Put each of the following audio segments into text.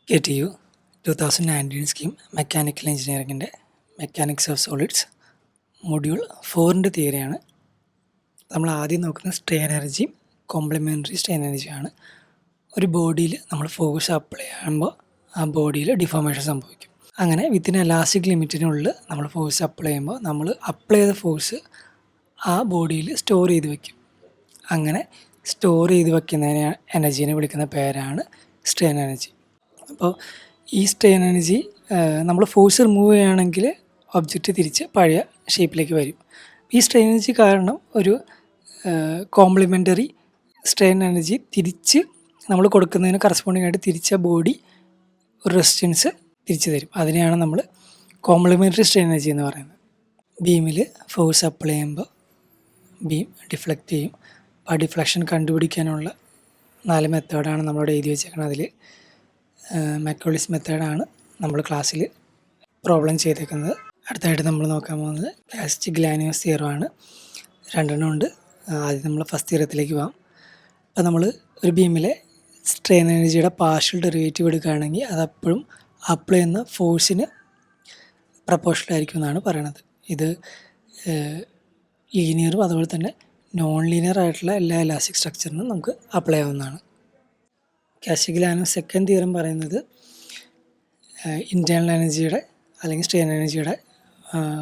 KTU 2019 scheme mechanical എഞ്ചിനീയറിങ്ങിൻ്റെ mechanics of solids module 4ൻ്റെ തിയറിയാണ്. നമ്മൾ ആദ്യം നോക്കുന്ന സ്ട്രെയിൻ എനർജിയും കോംപ്ലിമെൻ്ററി സ്ട്രെയിൻ എനർജിയാണ്. ഒരു ബോഡിയിൽ നമ്മൾ ഫോഴ്സ് അപ്ലൈ ചെയ്യുമ്പോൾ ആ ബോഡിയിൽ ഡിഫോർമേഷൻ സംഭവിക്കും. അങ്ങനെ വിത്തിൻ എലാസ്റ്റിക് ലിമിറ്റിനുള്ളിൽ നമ്മൾ ഫോഴ്സ് അപ്ലൈ ചെയ്യുമ്പോൾ നമ്മൾ അപ്ലൈ ചെയ്ത ഫോഴ്സ് ആ ബോഡിയിൽ സ്റ്റോർ ചെയ്ത് വയ്ക്കും. അങ്ങനെ സ്റ്റോർ ചെയ്ത് വയ്ക്കുന്നതിനെ എനർജീനെ വിളിക്കുന്ന പേരാണ് സ്ട്രെയിൻ എനർജി. അപ്പോൾ ഈ സ്ട്രെയിൻ എനർജി നമ്മൾ ഫോഴ്സ് റിമൂവ് ചെയ്യുകയാണെങ്കിൽ ഒബ്ജക്റ്റ് തിരിച്ച് പഴയ ഷേപ്പിലേക്ക് വരും. ഈ സ്ട്രെയിൻ എനർജി കാരണം ഒരു കോംപ്ലിമെൻ്ററി സ്ട്രെയിൻ എനർജി തിരിച്ച് നമ്മൾ കൊടുക്കുന്നതിന് കറസ്പോണ്ടിങ് ആയിട്ട് തിരിച്ച ബോഡി ഒരു റെസിസ്റ്റൻസ് തിരിച്ചു തരും. അതിനെയാണ് നമ്മൾ കോംപ്ലിമെൻ്ററി സ്ട്രെയിൻ എനർജി എന്ന് പറയുന്നത്. ബീമിൽ ഫോഴ്സ് അപ്ലൈ ചെയ്യുമ്പോൾ ബീം ഡിഫ്ലക്റ്റ് ചെയ്യും. ആ ഡിഫ്ലക്ഷൻ കണ്ടുപിടിക്കാനുള്ള 4 മെത്തേഡാണ് നമ്മളോട് എഴുതി വെച്ചേക്കുന്നത്. അതിൽ മക്കോളിസ് മെത്തേഡാണ് നമ്മൾ ക്ലാസ്സിൽ പ്രോബ്ലം ചെയ്തേക്കുന്നത്. അടുത്തായിട്ട് നമ്മൾ നോക്കാൻ പോകുന്നത് കാസ്റ്റിഗ്ലിയാനോസ് തിയറമാണ്. 2 ഉണ്ട്. ആദ്യം നമ്മൾ ഫസ്റ്റ് തിയറത്തിലേക്ക് പോകാം. അപ്പോൾ നമ്മൾ ഒരു ബീമിലെ സ്ട്രെയിൻ എനർജിയുടെ പാർഷ്യൽ ഡെറിവേറ്റീവ് എടുക്കുകയാണെങ്കിൽ അതെപ്പോഴും അപ്ലൈ ചെയ്യുന്ന ഫോഴ്സിന് പ്രപ്പോർഷണൽ ആയിരിക്കും എന്നാണ് പറയണത്. ഇത് ലീനിയറും അതുപോലെ തന്നെ നോൺ ലീനിയർ ആയിട്ടുള്ള എല്ലാ ഇലാസ്റ്റിക് സ്ട്രക്ചറിനും നമുക്ക് അപ്ലൈ ആവുന്നതാണ്. കാസ്റ്റിഗ്ലിയാനോസ് സെക്കൻഡ് തിയറം പറയുന്നത് ഇൻറ്റേർണൽ എനർജിയുടെ അല്ലെങ്കിൽ സ്ട്രെയിൻ എനർജിയുടെ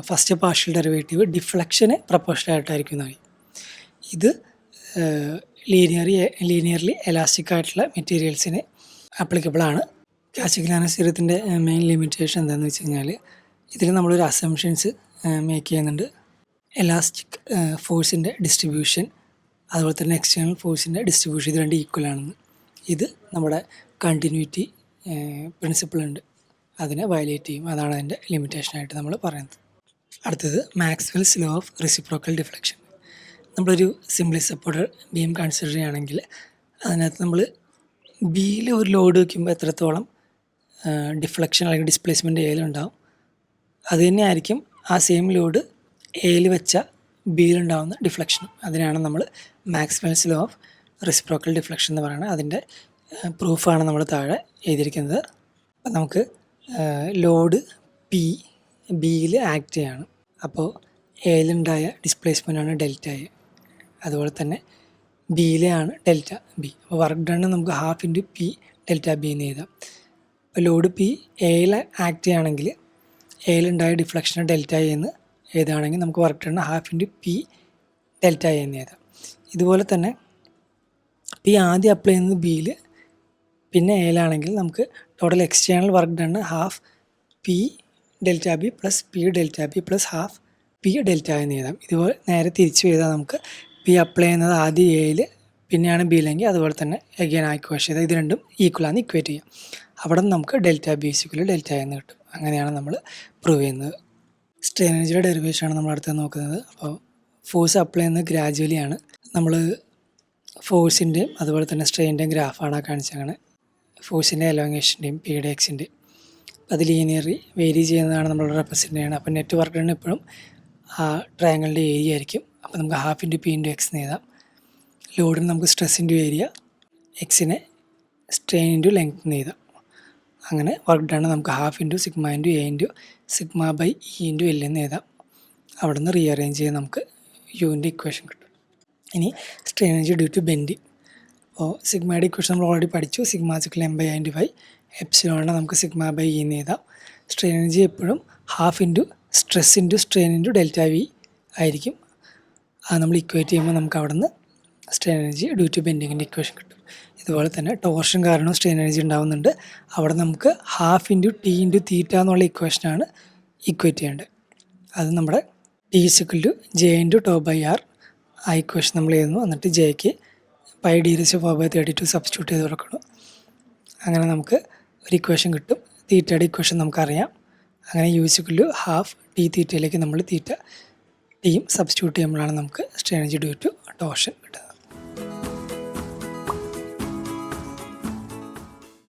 ഫസ്റ്റ് പാർഷ്യൽ ഡെറിവേറ്റീവ് ഡിഫ്ലക്ഷന് പ്രപ്പോർഷണൽ ആയിട്ടായിരിക്കും എന്നായി. ഇത് ലീനിയർലി എലാസ്റ്റിക് ആയിട്ടുള്ള മെറ്റീരിയൽസിന് ആപ്ലിക്കബിൾ ആണ്. കാസ്റ്റിഗ്ലിയാനോസ് തിയറത്തിൻ്റെ മെയിൻ ലിമിറ്റേഷൻ എന്താണെന്ന് വെച്ച് കഴിഞ്ഞാൽ ഇതിൽ നമ്മളൊരു അസംഷൻസ് മേക്ക് ചെയ്യുന്നുണ്ട്. എലാസ്റ്റിക് ഫോഴ്സിൻ്റെ ഡിസ്ട്രിബ്യൂഷൻ അതുപോലെ തന്നെ എക്സ്റ്റേണൽ ഫോഴ്സിൻ്റെ ഡിസ്ട്രിബ്യൂഷൻ ഇത് രണ്ടും ഈക്വൽ ആണെന്ന്. ഇത് നമ്മുടെ കണ്ടിന്യൂറ്റി പ്രിൻസിപ്പിൾ ഉണ്ട്, അതിനെ വയലേറ്റ് ചെയ്യും. അതാണ് അതിൻ്റെ ലിമിറ്റേഷനായിട്ട് നമ്മൾ പറയുന്നത്. അടുത്തത് Maxwell's law of reciprocal deflection. നമ്മളൊരു സിംപ്ലി സപ്പോർട്ടഡ് ബീം കൺസിഡർ ചെയ്യുകയാണെങ്കിൽ അതിനകത്ത് നമ്മൾ ബിയിൽ ഒരു ലോഡ് വയ്ക്കുമ്പോൾ എത്രത്തോളം ഡിഫ്ലക്ഷൻ അല്ലെങ്കിൽ ഡിസ്പ്ലേസ്മെൻറ്റ് എയിലുണ്ടാവും അത് തന്നെ ആയിരിക്കും ആ സെയിം ലോഡ് എയിൽ വെച്ച ബിയിലുണ്ടാകുന്ന ഡിഫ്ലക്ഷനും. അതിനാണ് നമ്മൾ Maxwell's law of reciprocal deflection എന്ന് പറയുന്നത്. അതിൻ്റെ പ്രൂഫാണ് നമ്മൾ താഴെ എഴുതിയിരിക്കുന്നത്. അപ്പം നമുക്ക് ലോഡ് പി ബിയിൽ ആക്ട് ചെയ്യാണ്. അപ്പോൾ എയിലുണ്ടായ ഡിസ്പ്ലേസ്മെൻ്റാണ് ഡെൽറ്റ എ, അതുപോലെ തന്നെ ബിയിലെയാണ് ഡെൽറ്റ ബി. അപ്പോൾ വർക്ക് ഡൺ നമുക്ക് half into P delta B എന്ന് എഴുതാം. അപ്പോൾ ലോഡ് പി എയിൽ ആക്ട് ചെയ്യുകയാണെങ്കിൽ എയിലുണ്ടായ ഡിഫ്ലക്ഷൻ ഡെൽറ്റ എ എന്ന് എഴുതുകയാണെങ്കിൽ നമുക്ക് work done half into P delta A എന്ന് എഴുതാം. ഇതുപോലെ തന്നെ പി ആദ്യം അപ്ലൈ ചെയ്യുന്നത് ബിയിൽ പിന്നെ എയിലാണെങ്കിൽ നമുക്ക് total external work done half P delta B plus P delta B plus half P delta എന്ന് എഴുതാം. ഇതുപോലെ നേരെ തിരിച്ചു എഴുതാം. നമുക്ക് പി അപ്ലൈ ചെയ്യുന്നത് ആദ്യം എയിൽ പിന്നെയാണ് ബിയിലെങ്കിൽ അതുപോലെ തന്നെ എഗെയിൻ ആ ഇക്വേഷൻ ചെയ്താൽ ഇത് രണ്ടും ഈക്വലാന്ന് ഇക്വേറ്റ് ചെയ്യാം. അവിടെ നിന്ന് നമുക്ക് ഡെൽറ്റ ബി ഈക്വൽ ഡെൽറ്റ എന്ന് കിട്ടും. അങ്ങനെയാണ് നമ്മൾ പ്രൂവ് ചെയ്യുന്നത്. സ്ട്രെയിൻ എനർജിയുടെ ഡെറിവേഷനാണ് നമ്മൾ അടുത്ത് നോക്കുന്നത്. അപ്പോൾ ഫോഴ്സ് അപ്ലൈ ചെയ്യുന്നത് ഗ്രാജുവലി ആണ്. നമ്മൾ ഫോഴ്സിൻ്റെയും അതുപോലെ തന്നെ സ്ട്രെയിൻ്റെയും ഗ്രാഫാണ് കാണിച്ചങ്ങനെ. ഫോഴ്സിൻ്റെ എലോങ്ങേഷൻ്റെയും പിയുടെ എക്സിൻ്റെയും അത് ലീനിയറി വേരി ചെയ്യുന്നതാണ് നമ്മൾ റെപ്രസെൻ്റ് ചെയ്യുന്നത്. അപ്പോൾ നെറ്റ് വർക്ക് ഡൺ എപ്പോഴും ആ ട്രയാങ്കിളിൻ്റെ ഏരിയ ആയിരിക്കും. അപ്പോൾ നമുക്ക് half into P into X എന്ന് എഴുതാം. ലോഡിന് നമുക്ക് സ്ട്രെസ് ഇൻറ്റു ഏരിയ, എക്സിനെ സ്ട്രെയിൻ ഇൻറ്റു ലെങ്ത് എന്ന് എഴുതാം. അങ്ങനെ വർക്ക് ഡൺ നമുക്ക് half into sigma into A into sigma by E into L എന്ന് എഴുതാം. അവിടെ നിന്ന് റീഅറേഞ്ച് ചെയ്ത് നമുക്ക് യുവിൻ്റെ ഇക്വേഷൻ കിട്ടും. ഇനി strain energy due to bending. അപ്പോൾ സിഗ്മയുടെ ഇക്വേഷൻ നമ്മൾ ഓൾറെഡി പഠിച്ചു. Sigma equal M by into by epsilon നമുക്ക് സിഗ്മ ബൈ ഇ എന്ന് എഴുതാം. സ്ട്രെയിൻ എനർജി എപ്പോഴും half into stress into strain into delta V ആയിരിക്കും. അത് നമ്മൾ ഇക്വേറ്റ് ചെയ്യുമ്പോൾ നമുക്ക് അവിടെ നിന്ന് സ്ട്രെയിൻ എനർജി ഡ്യൂ ടു ബെൻഡിങ്ങിൻ്റെ ഇക്വേഷൻ കിട്ടും. ഇതുപോലെ തന്നെ ടോർഷൻ കാരണം സ്ട്രെയിൻ എനർജി ഉണ്ടാകുന്നുണ്ട്. അവിടെ നമുക്ക് half into T into theta എന്നുള്ള ഇക്വേഷനാണ് ഇക്വേറ്റ് ചെയ്യേണ്ടത്. അത് നമ്മുടെ T equal to J into tau by R ആ ഇക്വേഷൻ നമ്മൾ എഴുതുന്നു. എന്നിട്ട് ജെക്ക് പൈ ഡി റേസ് 4/32 സബ്സ്റ്റിറ്റ്യൂട്ട് ചെയ്ത് കൊടുക്കണം. അങ്ങനെ നമുക്ക് ഒരു ഇക്വേഷൻ കിട്ടും. തീറ്റയുടെ ഇക്വേഷൻ നമുക്കറിയാം. അങ്ങനെ U equal to half T തീറ്റയിലേക്ക് നമ്മൾ തീറ്റ ടിയും സബ്സ്റ്റിറ്റ്യൂട്ട് ചെയ്യുമ്പോഴാണ് നമുക്ക് strain energy due to torsion കിട്ടുന്നത്.